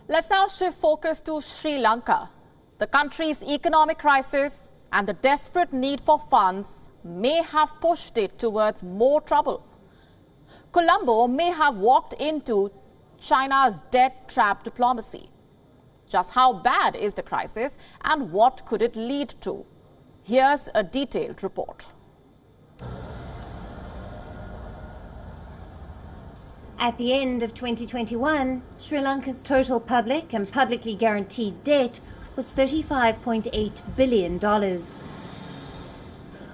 Let's now shift focus to Sri Lanka. The country's economic crisis and the desperate need for funds may have pushed it towards more trouble. Colombo may have walked into China's debt trap diplomacy. Just how bad is the crisis and what could it lead to? Here's a detailed report. At the end of 2021, Sri Lanka's total public and publicly guaranteed debt was $35.8 billion.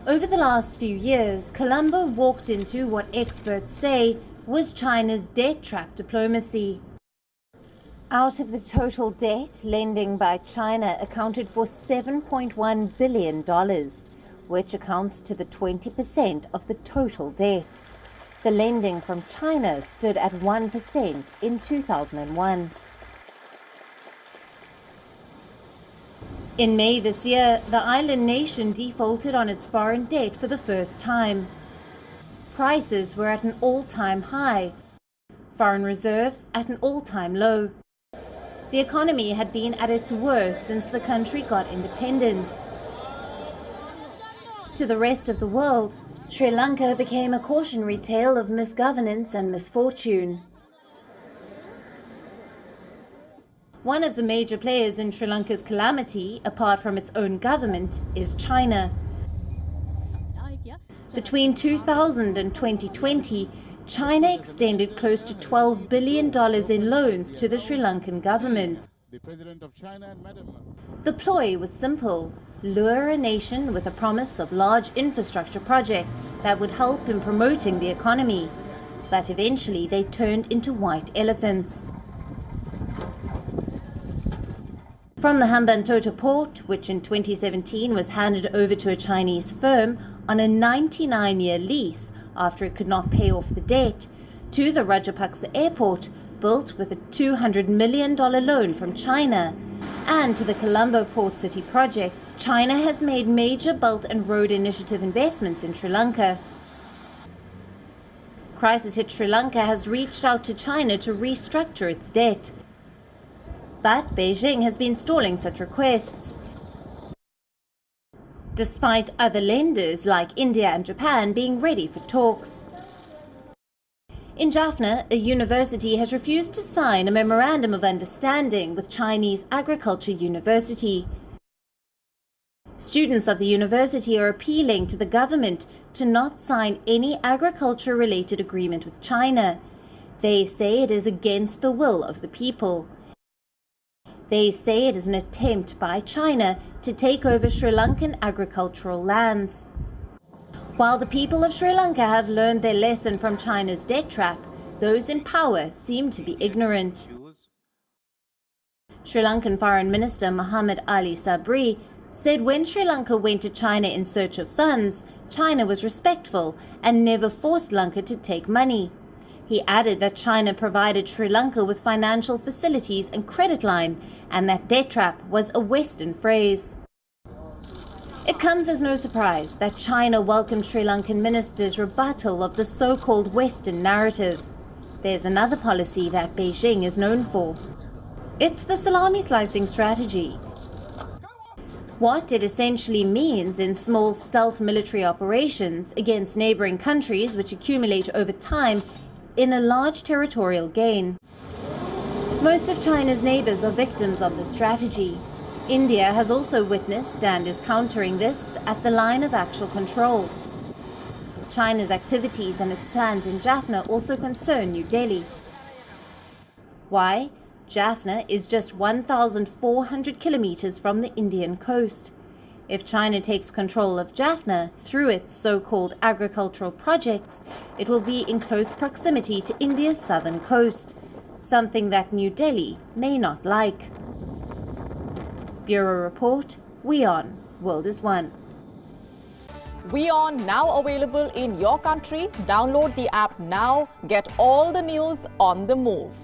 Over the last few years, Colombo walked into what experts say was China's debt trap diplomacy. Out of the total debt, lending by China accounted for $7.1 billion, which accounts to the 20% of the total debt. The lending from China stood at 1% in 2001. In May this year, the island nation defaulted on its foreign debt for the first time. Prices were at an all-time high, foreign reserves at an all-time low. The economy had been at its worst since the country got independence. To the rest of the world, Sri Lanka became a cautionary tale of misgovernance and misfortune. One of the major players in Sri Lanka's calamity, apart from its own government, is China. Between 2000 and 2020, China extended close to $12 billion in loans to the Sri Lankan government. The ploy was simple: lure a nation with a promise of large infrastructure projects that would help in promoting the economy. But eventually they turned into white elephants. From the Hambantota port, which in 2017 was handed over to a Chinese firm on a 99-year lease after it could not pay off the debt, to the Rajapaksa airport, built with a $200 million loan from China, and to the Colombo Port City project, China has made major Belt and Road Initiative investments in Sri Lanka. Crisis-hit Sri Lanka has reached out to China to restructure its debt. But Beijing has been stalling such requests, despite other lenders like India and Japan being ready for talks. In Jaffna, a university has refused to sign a memorandum of understanding with Chinese Agriculture University. Students of the university are appealing to the government to not sign any agriculture-related agreement with China. They say it is against the will of the people. They say it is an attempt by China to take over Sri Lankan agricultural lands. While the people of Sri Lanka have learned their lesson from China's debt trap, those in power seem to be ignorant. Sri Lankan Foreign Minister Muhammad Ali Sabri said when Sri Lanka went to China in search of funds, China was respectful and never forced Lanka to take money. He added that China provided Sri Lanka with financial facilities and credit line, and that debt trap was a Western phrase. It comes as no surprise that China welcomed Sri Lankan ministers' rebuttal of the so-called Western narrative. There's another policy that Beijing is known for. It's the salami slicing strategy. What it essentially means in small stealth military operations against neighboring countries which accumulate over time in a large territorial gain. Most of China's neighbors are victims of this strategy. India has also witnessed and is countering this at the line of actual control. China's activities and its plans in Jaffna also concern New Delhi. Why? Jaffna is just 1,400 kilometers from the Indian coast. If China takes control of Jaffna through its so-called agricultural projects, it will be in close proximity to India's southern coast, something that New Delhi may not like. Bureau Report, WION, World is One. WION now available in your country. Download the app now. Get all the news on the move.